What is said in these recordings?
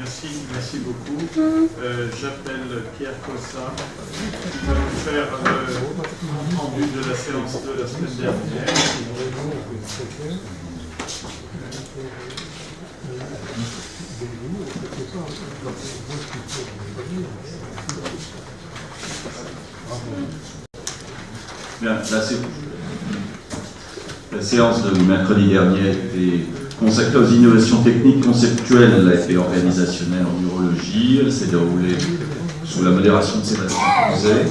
Merci beaucoup. J'appelle Pierre Cossa, qui va nous faire le compte rendu de la séance de la semaine dernière. Bien, la séance de mercredi dernier a été consacrée aux innovations techniques, conceptuelles et organisationnelles en urologie. Elle s'est déroulée sous la modération de Sébastien Crozet.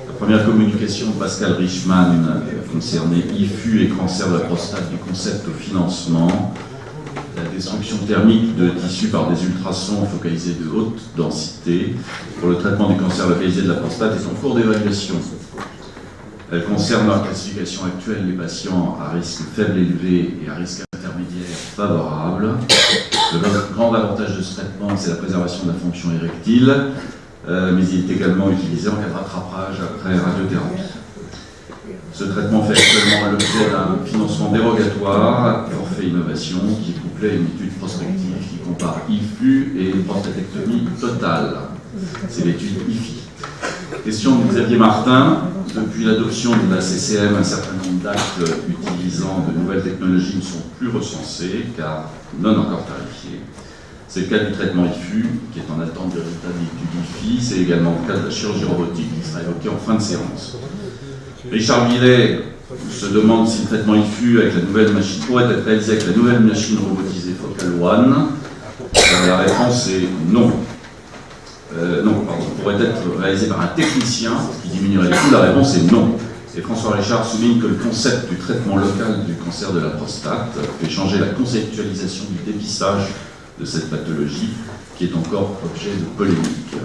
La première communication de Pascal Richman concernait IFU et cancer de la prostate du concept au financement. La destruction thermique de tissus par des ultrasons focalisés de haute densité pour le traitement du cancer localisé de la prostate est en cours d'évaluation. Elle concerne dans la classification actuelle les patients à risque faible élevé et à risque intermédiaire favorable. Le grand avantage de ce traitement, c'est la préservation de la fonction érectile, mais il est également utilisé en cas de rattrapage après radiothérapie. Ce traitement fait actuellement l'objet d'un financement dérogatoire, forfait innovation, qui est couplé à une étude prospective qui compare IFU et prostatectomie totale. C'est l'étude IFI. Question de Xavier Martin. Depuis l'adoption de la CCM, un certain nombre d'actes utilisant de nouvelles technologies ne sont plus recensés, car non encore tarifés. C'est le cas du traitement IFU, qui est en attente des résultats de l'étude IFI. C'est également le cas de la chirurgie robotique, qui sera évoquée en fin de séance. Richard Millet se demande si le traitement IFU avec la nouvelle machine pourrait être réalisé avec la nouvelle machine robotisée Focal One. La réponse est non. Pourrait être réalisé par un technicien qui diminuerait les coûts. La réponse est non. Et François Richard souligne que le concept du traitement local du cancer de la prostate fait changer la conceptualisation du dépistage de cette pathologie, qui est encore objet de polémique.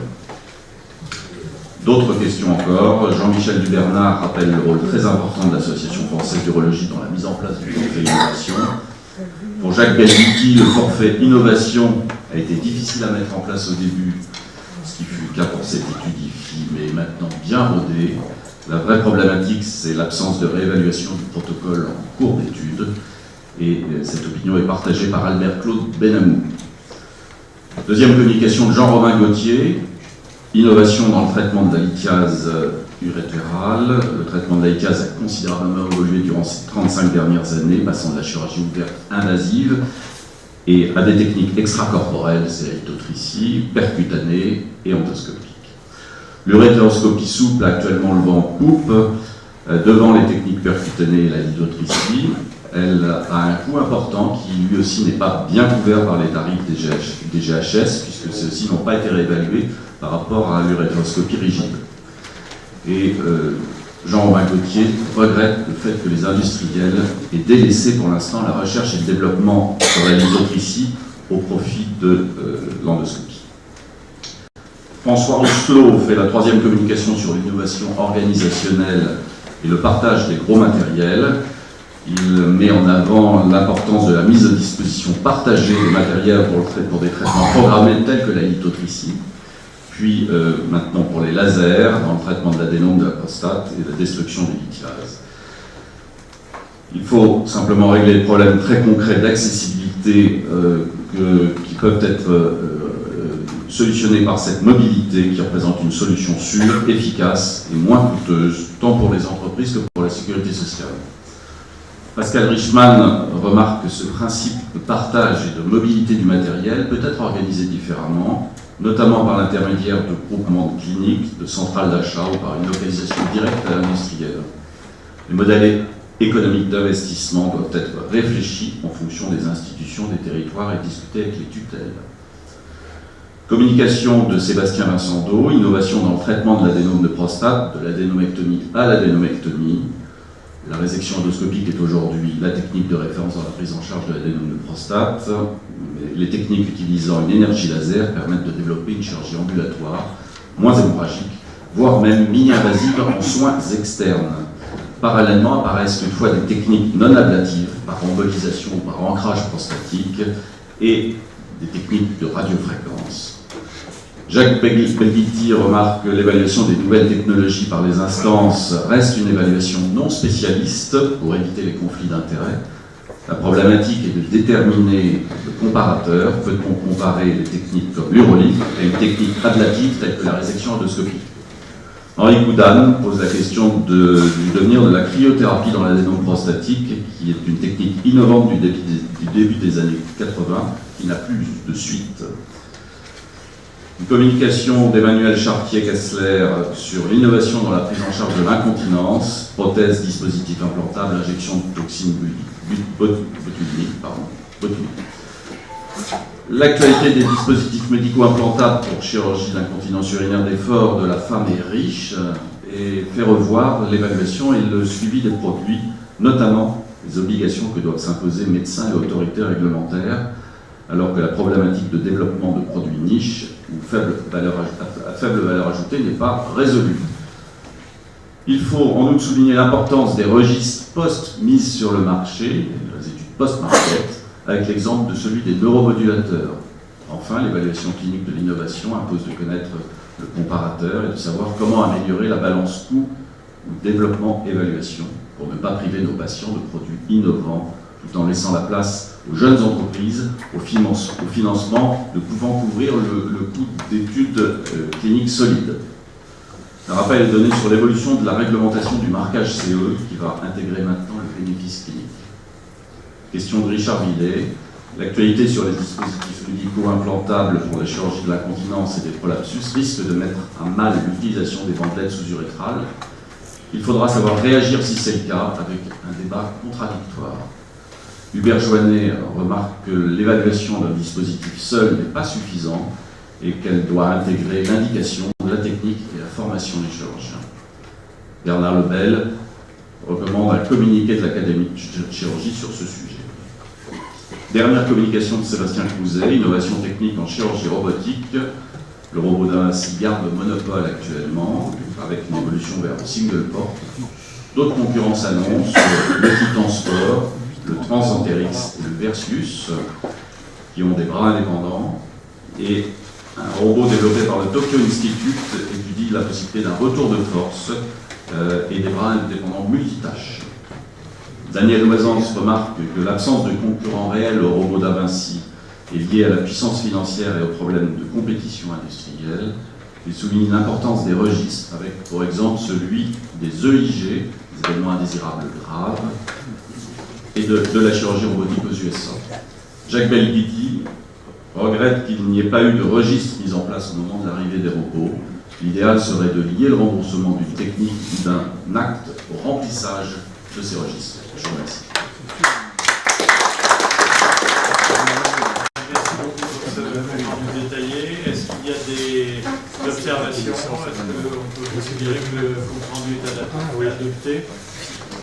D'autres questions encore. Jean-Michel Dubernard rappelle le rôle très important de l'Association française d'urologie dans la mise en place du forfait innovation. Pour Jacques Bellitti, le forfait innovation a été difficile à mettre en place au début, ce qui fut le cas pour cette étude IFI, mais maintenant bien rodée. La vraie problématique, c'est l'absence de réévaluation du protocole en cours d'étude, et cette opinion est partagée par Albert-Claude Benamou. Deuxième communication de Jean-Romain Gauthier, innovation dans le traitement de la lithiase urétérale. Le traitement de la lithiase a considérablement évolué durant ces 35 dernières années, passant de la chirurgie ouverte invasive et à des techniques extracorporelles, c'est la lithotricie, percutanée et endoscopique. L'urétéroscopie souple a actuellement le vent en poupe devant les techniques percutanées et la lithotricie. Elle a un coût important qui lui aussi n'est pas bien couvert par les tarifs des GHS, puisque ceux-ci n'ont pas été réévalués par rapport à l'urétéroscopie rigide. Et Jean-Romain Gauthier regrette le fait que les industriels aient délaissé pour l'instant la recherche et le développement sur la lithotricie au profit de l'endoscopie. François Rousselot fait la troisième communication sur l'innovation organisationnelle et le partage des gros matériels. Il met en avant l'importance de la mise à disposition partagée des matériels pour des traitements programmés tels que la lithotricie, puis maintenant pour les lasers, dans le traitement de l'adénome de la prostate et la destruction des lithiases. Il faut simplement régler les problèmes très concrets d'accessibilité qui peuvent être solutionnés par cette mobilité qui représente une solution sûre, efficace et moins coûteuse, tant pour les entreprises que pour la sécurité sociale. Pascal Richman remarque que ce principe de partage et de mobilité du matériel peut être organisé différemment, notamment par l'intermédiaire de groupements de cliniques, de centrales d'achat ou par une localisation directe à l'industriel. Les modèles économiques d'investissement doivent être réfléchis en fonction des institutions, des territoires et discutés avec les tutelles. Communication de Sébastien Vincendo, innovation dans le traitement de l'adénome de prostate, de l'adénomectomie à l'adénomectomie. La résection endoscopique est aujourd'hui la technique de référence dans la prise en charge de l'adénome de prostate. Les techniques utilisant une énergie laser permettent de développer une chirurgie ambulatoire, moins hémorragique, voire même mini-invasive en soins externes. Parallèlement apparaissent toutefois des techniques non ablatives, par embolisation ou par ancrage prostatique, et des techniques de radiofréquence. Jacques Bellitti remarque que l'évaluation des nouvelles technologies par les instances reste une évaluation non spécialiste pour éviter les conflits d'intérêts. La problématique est de déterminer le comparateur. Peut-on comparer des techniques comme l'urolithe à une technique ablative telle que la résection endoscopique? Henri Coudane pose la question du devenir de la cryothérapie dans l'adénome prostatique, qui est une technique innovante du début des années 80, qui n'a plus de suite. Une communication d'Emmanuel Chartier-Kessler sur l'innovation dans la prise en charge de l'incontinence, prothèse, dispositif implantable, injection de toxines botuliques. L'actualité des dispositifs médicaux implantables pour chirurgie de l'incontinence urinaire d'effort de la femme est riche et fait revoir l'évaluation et le suivi des produits, notamment les obligations que doivent s'imposer médecins et autorités réglementaires, alors que la problématique de développement de produits niches ou à faible valeur ajoutée n'est pas résolue. Il faut en outre souligner l'importance des registres post-mise sur le marché, les études post-market, avec l'exemple de celui des neuromodulateurs. Enfin, l'évaluation clinique de l'innovation impose de connaître le comparateur et de savoir comment améliorer la balance coût ou développement-évaluation pour ne pas priver nos patients de produits innovants tout en laissant la place aux jeunes entreprises, au financement ne pouvant couvrir le coût d'études cliniques solides. Un rappel est donné sur l'évolution de la réglementation du marquage CE qui va intégrer maintenant le bénéfice clinique. Question de Richard Villet. L'actualité sur les dispositifs médicaux implantables pour la chirurgie de l'incontinence et des prolapsus risque de mettre à mal l'utilisation des bandelettes sous-urétrales. Il faudra savoir réagir si c'est le cas avec un débat contradictoire. Hubert Joannet remarque que l'évaluation d'un dispositif seul n'est pas suffisant et qu'elle doit intégrer l'indication, la technique et la formation des chirurgiens. Bernard Lebel recommande un communiqué de l'Académie de chirurgie sur ce sujet. Dernière communication de Sébastien Crouzet, innovation technique en chirurgie robotique. Le robot d'Avinci garde le monopole actuellement, avec une évolution vers le single port. D'autres concurrents s'annoncent, le Titan Sport, le Transenterix et le Versus, qui ont des bras indépendants. Et un robot développé par le Tokyo Institute étudie la possibilité d'un retour de force et des bras indépendants multitâches. Daniel Oisance remarque que l'absence de concurrents réels au robot d'Avinci est liée à la puissance financière et aux problèmes de compétition industrielle. Il souligne l'importance des registres, avec pour exemple celui des EIG, des événements indésirables graves, et de la chirurgie robotique aux USA. Jacques Belguidi regrette qu'il n'y ait pas eu de registre mis en place au moment de l'arrivée des robots. L'idéal serait de lier le remboursement d'une technique ou d'un acte au remplissage de ces registres. Je vous remercie. Merci beaucoup pour ce compte rendu détaillé. Est-ce qu'il y a des observations? Est-ce qu'on peut considérer que le compte rendu est adopté?